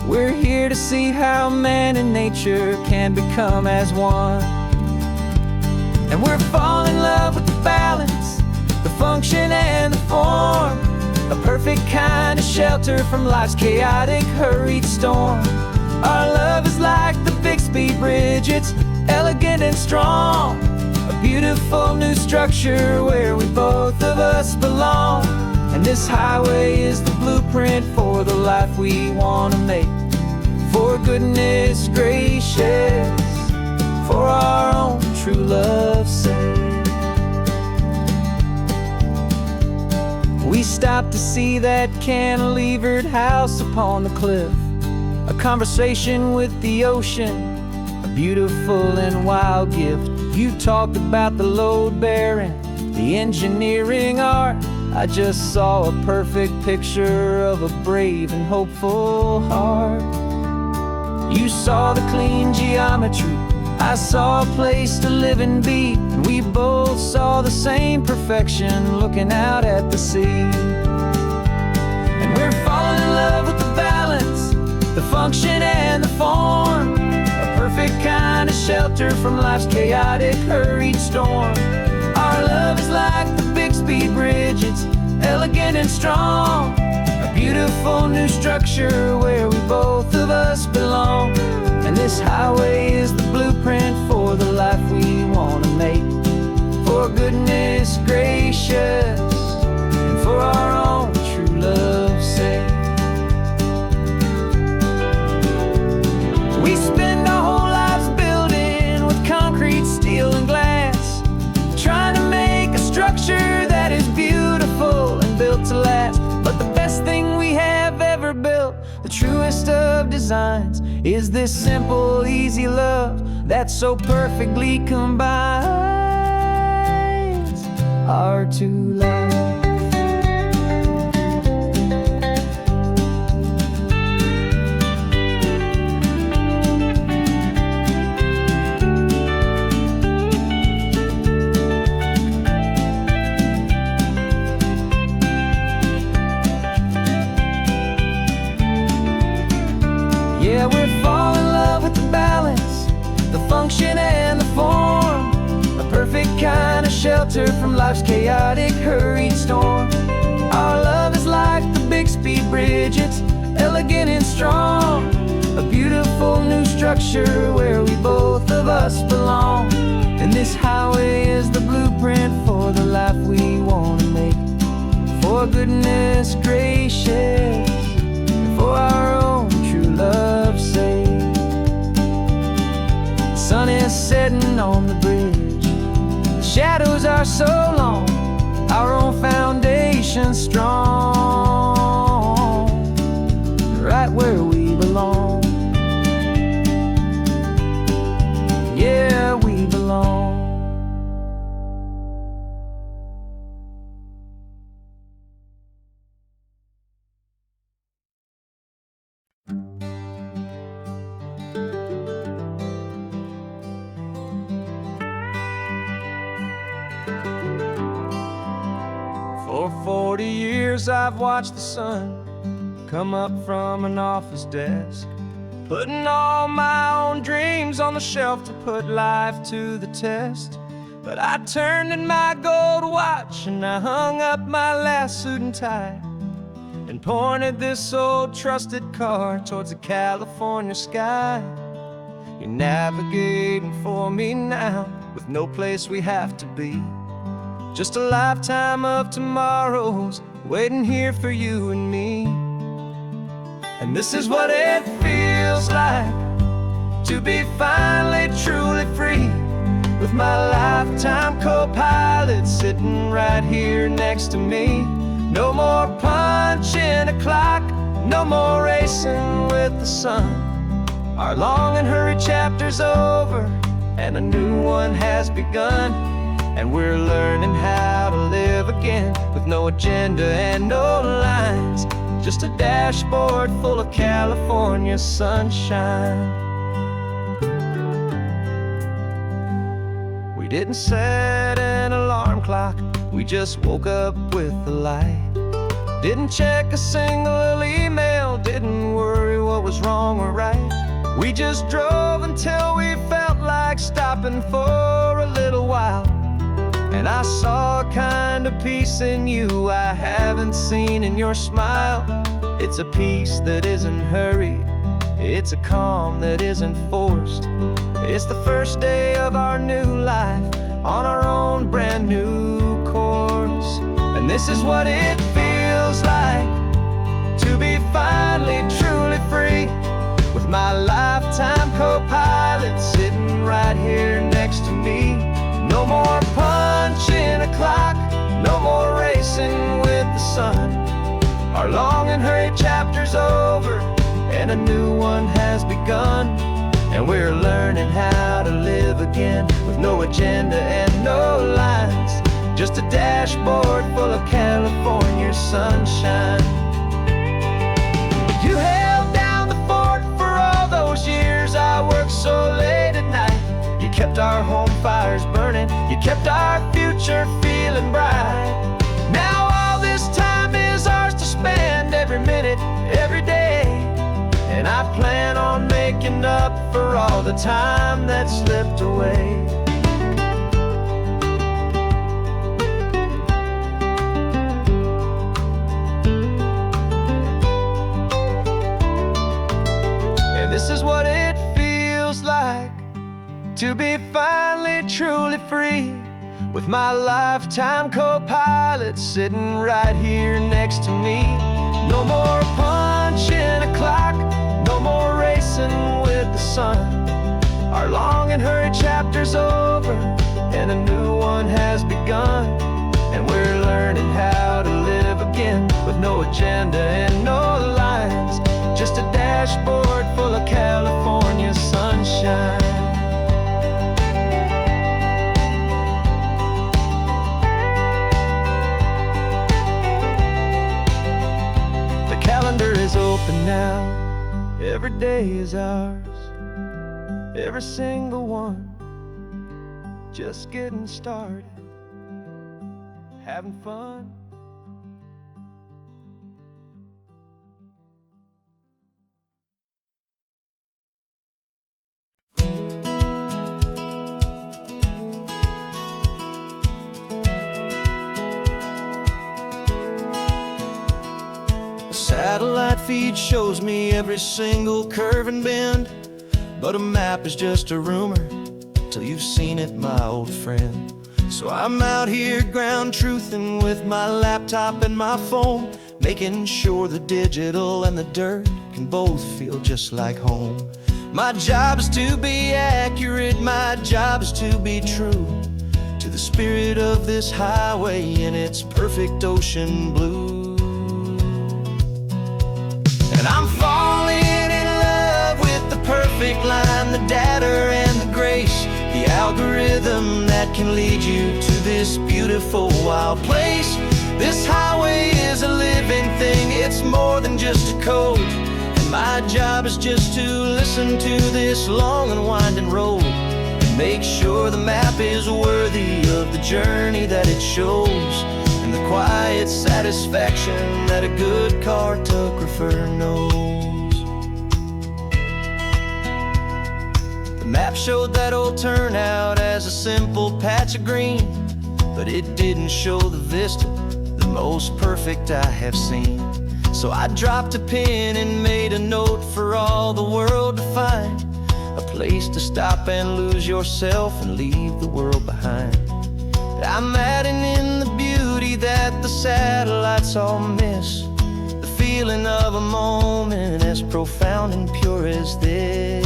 We're here to see how man and nature can become as one. And we're falling in love with the balance, the function and the form, a perfect kind of shelter from life's chaotic, hurried storm. Our love is like the Bixby Bridge, it's elegant and strong, a beautiful new structure where we both of us belong. And this highway is the blueprint for the life we want to make, for goodness gracious, for our own true love's sake. We stopped to see that cantilevered house upon the cliff, a conversation with the ocean, a beautiful and wild gift. You talked about the load bearing, the engineering art. I just saw a perfect picture of a brave and hopeful heart. You saw the clean geometry, I saw a place to live and be, and we both saw the same perfection looking out at the sea. And we're falling in love with the balance, the function and the form, a perfect kind of shelter from life's chaotic, hurried storm. Our love is like the Bixby Bridge, it's elegant and strong, a beautiful new structure where we both of us belong. And this highway is the blueprint for the life we want to make, for goodness gracious, and for our own true love's sake. We spend our whole lives building with concrete, steel, and glass, trying to make a structure that is beautiful and built to last. But the best thing we have ever built, the truest of designs, is this simple, easy love that so perfectly combines our two lives. Yeah, we're falling in love with the balance, the function and the form, a perfect kind of shelter from life's chaotic, hurried storm. Our love is like the Bixby Bridge, it's elegant and strong, a beautiful new structure where we both of us belong. And this highway is the blueprint for the life we want to make, for goodness gracious, and for our own true love's sake. The sun is setting on the bridge, the shadows are so long, our own foundation strong, right where we belong. Yeah, we belong. For 40 years I've watched the sun come up from an office desk, putting all my own dreams on the shelf to put life to the test. But I turned in my gold watch and I hung up my last suit and tie, and pointed this old trusted car towards the California sky. You're navigating for me now, with no place we have to be, just a lifetime of tomorrows waiting here for you and me. And this is what it feels like to be finally truly free, with my lifetime co-pilot sitting right here next to me. No more punching a clock, no more racing with the sun. Our long and hurried chapter's over and a new one has begun. And we're learning how to live again, with no agenda and no lines, just a dashboard full of California sunshine. We didn't set an alarm clock, we just woke up with the light. Didn't check a single email, didn't worry what was wrong or right. We just drove until we felt like stopping for a little while. And I saw a kind of peace in you I haven't seen in your smile. It's a peace that isn't hurried, it's a calm that isn't forced. It's the first day of our new life on our own brand new course. And this is what it feels like to be finally truly free, with my life racing with the sun. Our long and hurried chapter's over, and a new one has begun. And we're learning how to live again, with no agenda and no lines, just a dashboard full of California sunshine. You held down the fort for all those years I worked so late at night. You kept our home fires burning, you kept our future feeling bright. Now all this time is ours to spend, every minute, every day. And I plan on making up for all the time that slipped away. And this is what it feels like to be finally truly free, with my lifetime co-pilot sitting right here next to me. No more punching a clock, no more racing with the sun. Our long and hurried chapter's over, and a new one has begun. And we're learning how to live again, with no agenda and no lines, just a dashboard full of California sunshine. The calendar is open now, every day is ours, every single one, just getting started, having fun. Satellite feed shows me every single curve and bend, but a map is just a rumor till you've seen it, my old friend. So I'm out here ground truthing with my laptop and my phone, making sure the digital and the dirt can both feel just like home. My job is to be accurate, my job is to be true to the spirit of this highway in its perfect ocean blue. And I'm falling in love with the perfect line, the data and the grace, the algorithm that can lead you to this beautiful wild place. This highway is a living thing, it's more than just a code. And my job is just to listen to this long and winding road, and make sure the map is worthy of the journey that it shows, and the quiet satisfaction that a good cartographer knows. The map showed that old turnout as a simple patch of green, but it didn't show the vista, the most perfect I have seen. So I dropped a pin and made a note for all the world to find, a place to stop and lose yourself and leave the world behind. I'm adding in the beauty that the satellites all miss, the feeling of a moment as profound and pure as this.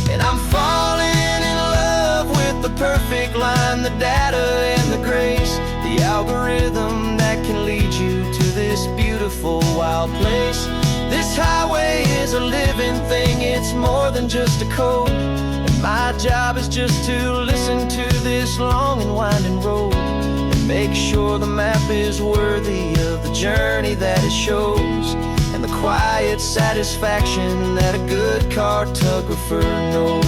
And I'm falling in love with the perfect line, the data and the grace, the algorithm that can lead you to this beautiful wild place. This highway is a living thing, it's more than just a code. And my job is just to listen to this long and winding road, and make sure the map is worthy of the journey that it shows, and the quiet satisfaction that a good cartographer knows.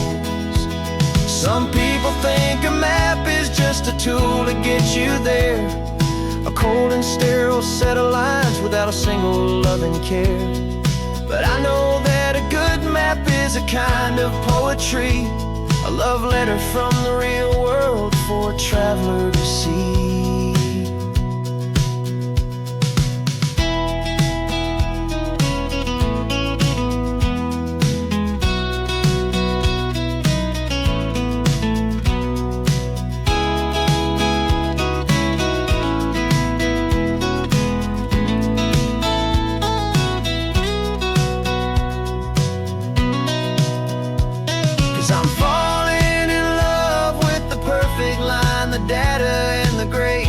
Some people think a map is just a tool to get you there, a cold and sterile set of lines without a single loving care. But I know that a good map is a kind of poetry, a love letter from the real world for a traveler to see. I'm falling in love with the perfect line, the data and the grace,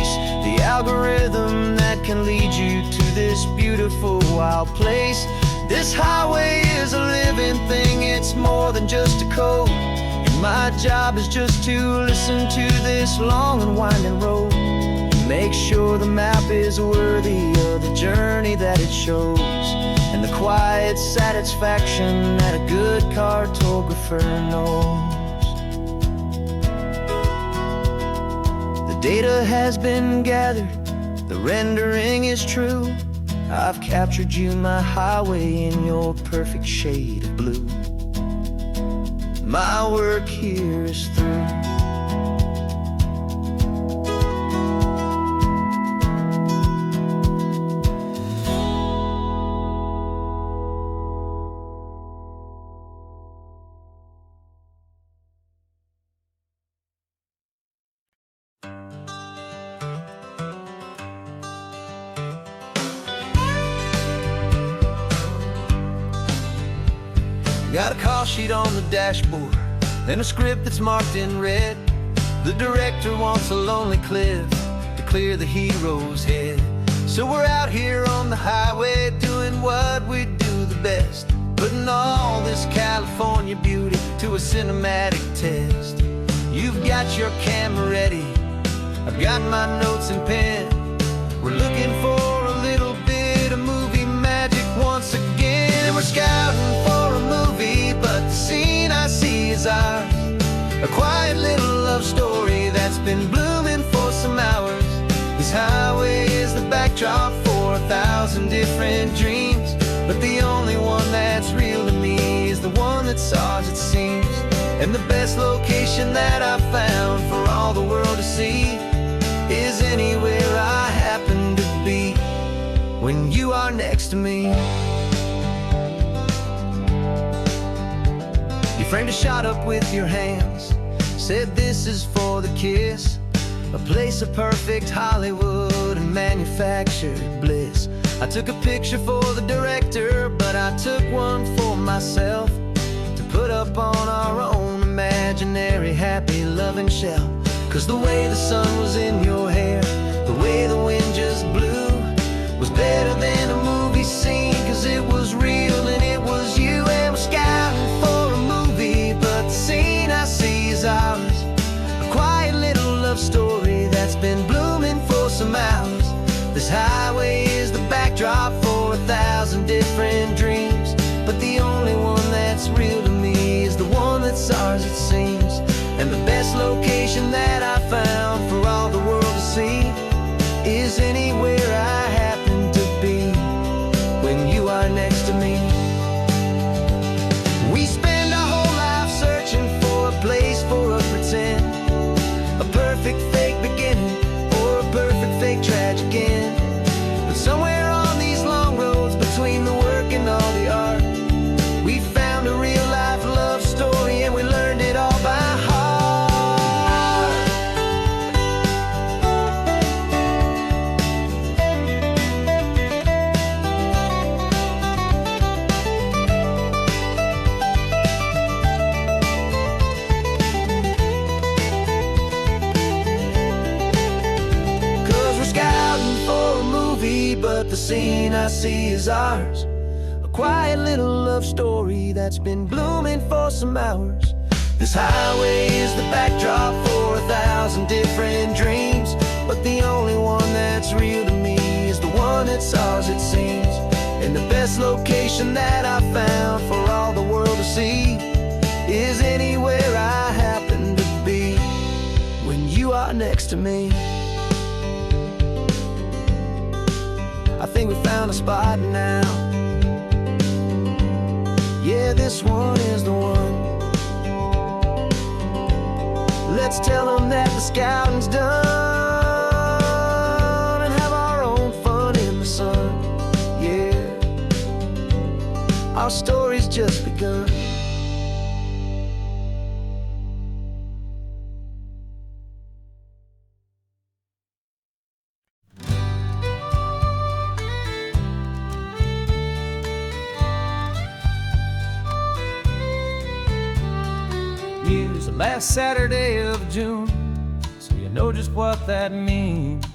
wild place. This highway is a living thing, it's more than just a code. And my job is just to listen to this long and winding road, and make sure the map is worthy of the journey that it shows, and the quiet satisfaction that a good cartographer knows. The data has been gathered, the rendering is true. I've captured you, my highway, in your perfect shade of blue. My work here is through. Got a call sheet on the dashboard and a script that's marked in red. The director wants a lonely cliff to clear the hero's head. So we're out here on the highway doing what we do the best, putting all this California beauty to a cinematic test. You've got your camera ready, I've got my notes and pen. We're looking for a little bit of movie magic once again. And we're scouting for a movie, but the scene I see is ours. A quiet little love story that's been blooming for some hours. This highway is the backdrop for 1,000 different dreams, but the only one that's real to me is the one that's ours, it seems. And the best location that I've found for all the world to see is anywhere I happen to be when you are next to me. You framed a shot up with your hands, said this is for the kiss, a place of perfect Hollywood and manufactured bliss. I took a picture for the director, but I took one for myself to put up on our own imaginary happy loving shelf. Cause the way the sun was in your hair, the way the wind just blew, was better than a movie scene, cause it was real and it was you. And we're scouting for a movie, but the scene I see is ours. A quiet little love story that's been blooming for some hours. This highway is the backdrop for 1,000 different dreams, but the only one that's real to me is the one that's ours, it seems. And the best location that I found for all the world to see is anywhere I happen to be when you are next to me. We spend our whole life searching for a place for a pretend, a perfect fake beginning or a perfect fake tragic end. But somewhere on these long roads between the work and all the art, we found a real life love story and we learned it all by heart. But the scene I see is ours. A quiet little love story that's been blooming for some hours. This highway is the backdrop for 1,000 different dreams, but the only one that's real to me is the one that's ours, it seems. And the best location that I found for all the world to see is anywhere I happen to be when you are next to me. I think we found a spot now. Yeah, this one is the one. Let's tell them that the scouting's done and have our own fun in the sun. Yeah, our story's just begun. Use the last Saturday of June, so you know just what that means.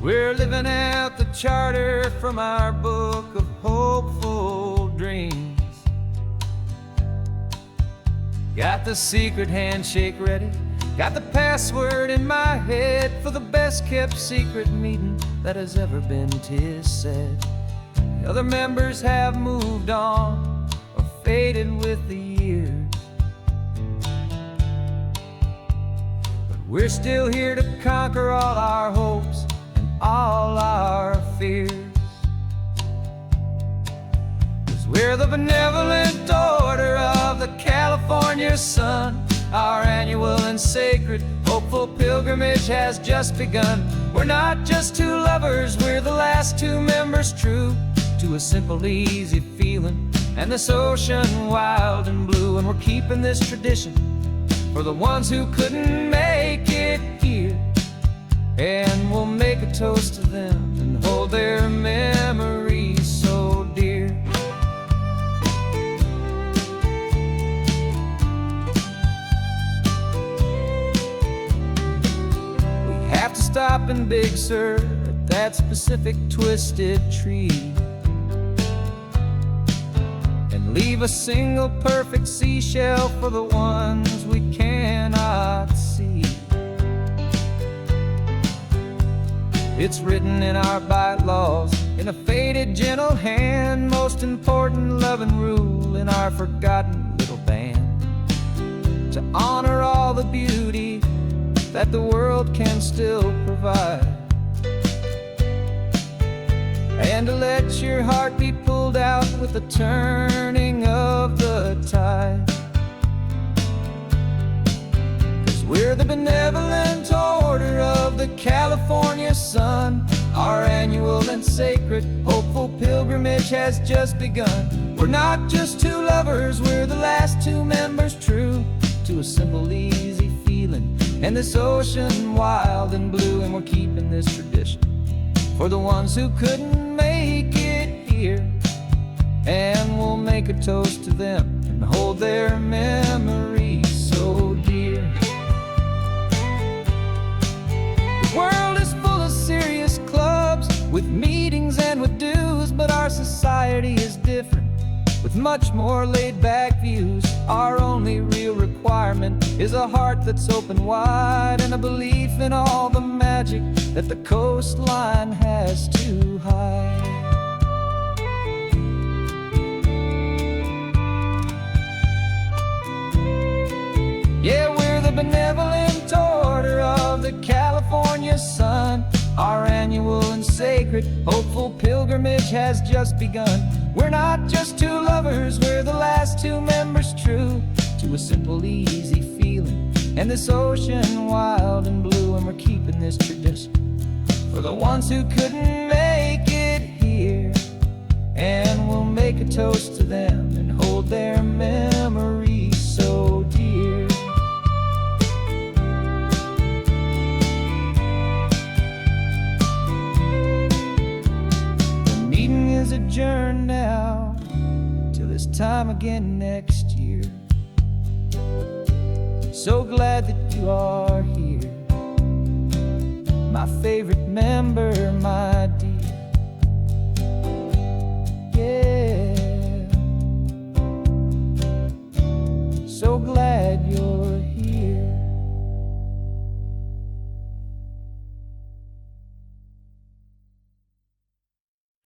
We're living out the charter from our book of hopeful dreams. Got the secret handshake ready, got the password in my head for the best kept secret meeting that has ever been, 'tis said. The other members have moved on or faded with the years, but we're still here to conquer all our hopes and all our fears. 'Cause we're the benevolent order of the California sun. Our annual and sacred hopeful pilgrimage has just begun. We're not just two lovers, we're the last two members true to a simple, easy feeling and this ocean wild and blue. And we're keeping this tradition for the ones who couldn't make it here, and we'll make a toast to them and hold their memories so dear. We have to stop in Big Sur at that specific twisted tree and leave a single perfect seashell for the ones we cannot see. It's written in our bylaws in a faded gentle hand, most important loving rule in our forgotten little band, to honor all the beauty that the world can still provide, and to let your heart be pulled out with the turning of the tide. 'Cause we're the benevolent order of the California sun. Our annual and sacred hopeful pilgrimage has just begun. We're not just two lovers, we're the last two members true to a simple, easy feeling and this ocean wild and blue. And we're keeping this tradition for the ones who couldn't make it here, and we'll make a toast to them and hold their memories so dear. The world is full of serious clubs with meetings and with dues, but our society is different with much more laid-back views. Our only real requirement is a heart that's open wide and a belief in all the magic that the coastline has to hide. Yeah, we're the benevolent order of the California sun. Our annual and sacred hopeful pilgrimage has just begun. We're not just two lovers, we're the last two members true to a simple, easy feeling and this ocean wild and blue. And we're keeping this tradition for the ones who couldn't make it here, and we'll make a toast to them and hold their memories so dear. The meeting is adjourned now till this time again next year. So glad that you are here, my favorite member, my